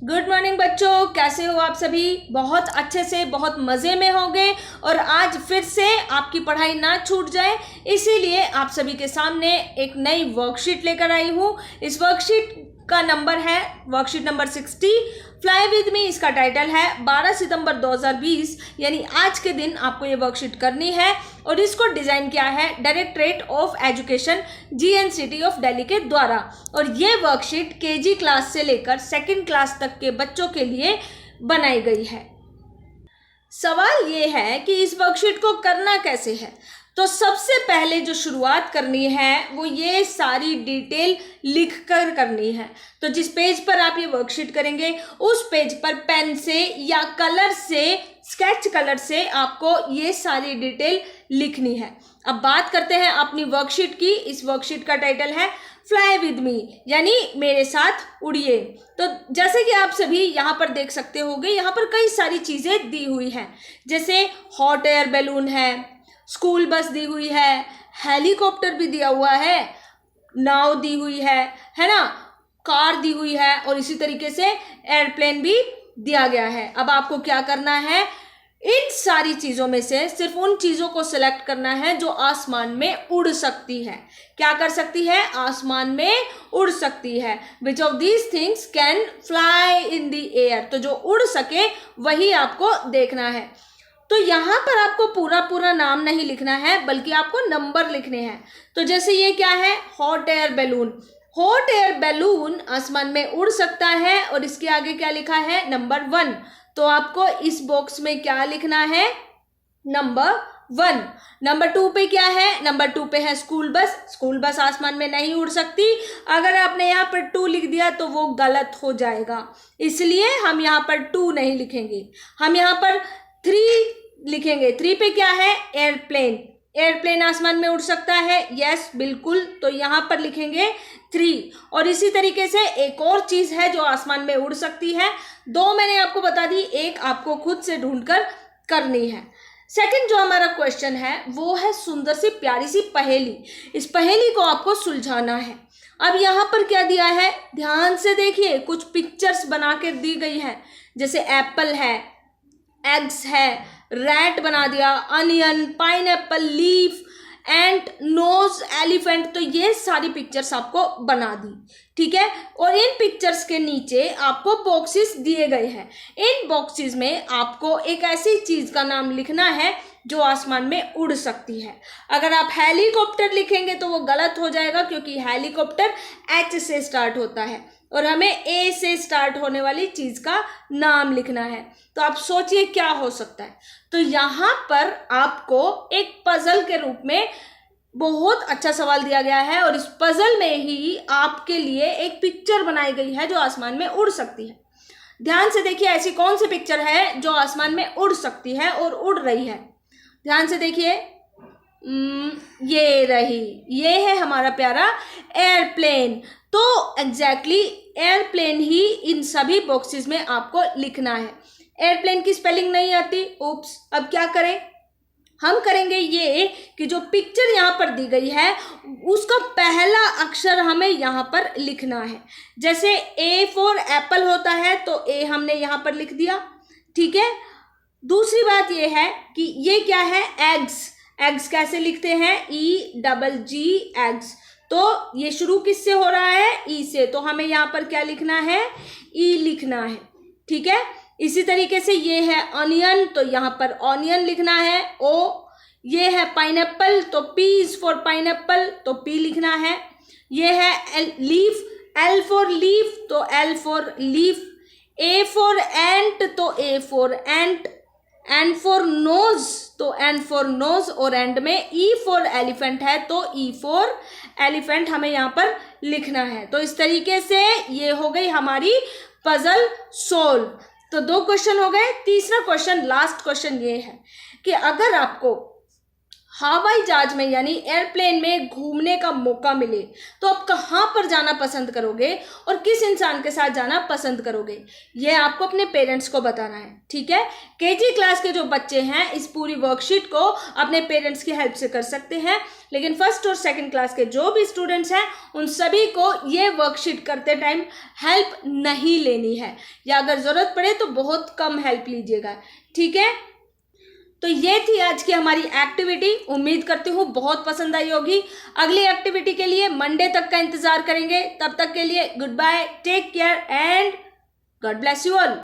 Good morning बच्चों, कैसे हो आप सभी। बहुत अच्छे से, बहुत मज़े में होंगे। और आज फिर से आपकी पढ़ाई ना छूट जाए इसीलिए आप सभी के सामने एक नई वर्कशीट लेकर आई हूँ। इस वर्कशीट का नंबर है worksheet number 60, fly with me. इसका टाइटल है 12 सितंबर 2020 यानी आज के दिन आपको ये वर्कशीट करनी है। और इसको डिज़ाइन किया है directorate of education GNCT of Delhi के द्वारा। और ये वर्कशीट KG क्लास से लेकर सेकंड क्लास तक के बच्चों के लिए बनाई गई है। सवाल ये है कि इस वर्कशीट को करना कैसे है। तो सबसे पहले जो शुरुआत करनी है वो ये सारी डिटेल लिखकर करनी है। तो जिस पेज पर आप ये वर्कशीट करेंगे उस पेज पर पेन से या कलर से, स्केच कलर से आपको ये सारी डिटेल लिखनी है। अब बात करते हैं अपनी वर्कशीट की। इस वर्कशीट का टाइटल है फ्लाई विद मी यानी मेरे साथ उड़िए। तो जैसे कि आप सभी यहाँ पर देख सकते होंगे, यहाँ पर कई सारी चीज़ें दी हुई हैं। जैसे हॉट एयर बैलून है, स्कूल बस दी हुई है, हेलीकॉप्टर भी दिया हुआ है, नाव दी हुई है ना, कार दी हुई है और इसी तरीके से एयरप्लेन भी दिया गया है। अब आपको क्या करना है, इन सारी चीज़ों में से सिर्फ उन चीज़ों को सिलेक्ट करना है जो आसमान में उड़ सकती है। क्या कर सकती है, आसमान में उड़ सकती है। Which of these things can fly in the air. तो जो उड़ सके वही आपको देखना है। तो यहाँ पर आपको पूरा नाम नहीं लिखना है बल्कि आपको नंबर लिखने हैं। तो जैसे ये क्या है, hot air balloon. Hot air balloon आसमान में उड़ सकता है और इसके आगे क्या लिखा है, नंबर 1। तो आपको इस बॉक्स में क्या लिखना है, नंबर 1। नंबर 2 पे क्या है, नंबर 2 पे है स्कूल बस। स्कूल बस आसमान में नहीं उड़ सकती। अगर आपने यहाँ पर 2 लिख दिया तो वो गलत हो जाएगा, इसलिए हम यहाँ पर 2 नहीं लिखेंगे, हम यहाँ पर 3 लिखेंगे। 3 पे क्या है, एयरप्लेन। एयरप्लेन आसमान में उड़ सकता है, यस बिल्कुल। तो यहाँ पर लिखेंगे 3। और इसी तरीके से एक और चीज़ है जो आसमान में उड़ सकती है। 2 मैंने आपको बता दी, एक आपको खुद से ढूंढकर करनी है। सेकंड जो हमारा क्वेश्चन है वो है सुंदर सी प्यारी सी पहेली। इस पहेली को आपको सुलझाना है। अब यहाँ पर क्या दिया है, ध्यान से देखिए, कुछ पिक्चर्स बना के दी गई है। जैसे एप्पल है, एग्स है, रैट बना दिया, अनियन, पाइनएप्पल, लीफ, एंट, नोज, एलिफेंट। तो ये सारी पिक्चर्स आपको बना दी, ठीक है। और इन पिक्चर्स के नीचे आपको बॉक्सेस दिए गए हैं। इन बॉक्सेस में आपको एक ऐसी चीज का नाम लिखना है जो आसमान में उड़ सकती है। अगर आप हेलीकॉप्टर लिखेंगे तो वो गलत हो जाएगा क्योंकि हेलीकॉप्टर H से स्टार्ट होता है और हमें A से स्टार्ट होने वाली चीज का नाम लिखना है। तो आप सोचिए क्या हो सकता है। तो यहाँ पर आपको एक पजल के रूप में बहुत अच्छा सवाल दिया गया है और इस पजल में ही आपके लिए एक पिक्चर बनाई गई है जो आसमान में उड़ सकती है। ध्यान से देखिए, ऐसी कौन सी पिक्चर है जो आसमान में उड़ सकती है और उड़ रही है। ध्यान से देखिए, ये रही, ये है हमारा प्यारा एयरप्लेन। तो एग्जैक्टली एयरप्लेन ही इन सभी बॉक्सेस में आपको लिखना है। एयरप्लेन की स्पेलिंग नहीं आती, उप्स। अब क्या करें, हम करेंगे ये कि जो पिक्चर यहाँ पर दी गई है उसका पहला अक्षर हमें यहाँ पर लिखना है। जैसे A फॉर एप्पल होता है तो A हमने यहाँ पर लिख दिया, ठीक है। दूसरी बात ये है कि ये क्या है, एग्स। एग्स कैसे लिखते हैं, EGG एग्स। तो ये शुरू किससे हो रहा है, E से। तो हमें यहाँ पर क्या लिखना है, E लिखना है, ठीक है। इसी तरीके से ये है अनियन, तो यहाँ पर ऑनियन लिखना है, O। ये है पाइनएप्पल, तो P इज फॉर पाइनएप्पल, तो P लिखना है। ये है लीफ, L फॉर लीफ, तो L for leaf. A for ant, तो A for ant. N for nose, तो N फॉर नोज। और एंड में E फॉर एलिफेंट है तो E फॉर एलिफेंट हमें यहाँ पर लिखना है। तो इस तरीके से ये हो गई हमारी पजल सोल्व। तो 2 क्वेश्चन हो गए। तीसरा क्वेश्चन, लास्ट क्वेश्चन ये है कि अगर आपको हवाई जहाज में यानी एयरप्लेन में घूमने का मौका मिले तो आप कहाँ पर जाना पसंद करोगे और किस इंसान के साथ जाना पसंद करोगे, ये आपको अपने पेरेंट्स को बताना है। ठीक है, केजी क्लास के जो बच्चे हैं इस पूरी वर्कशीट को अपने पेरेंट्स की हेल्प से कर सकते हैं, लेकिन फर्स्ट और सेकंड क्लास के जो भी स्टूडेंट्स हैं उन सभी को ये वर्कशीट करते टाइम हेल्प नहीं लेनी है, या अगर ज़रूरत पड़े तो बहुत कम हेल्प लीजिएगा। ठीक है, तो ये थी आज की हमारी एक्टिविटी। उम्मीद करती हूँ बहुत पसंद आई होगी। अगली एक्टिविटी के लिए मंडे तक का इंतजार करेंगे। तब तक के लिए good bye, take care and God bless you all.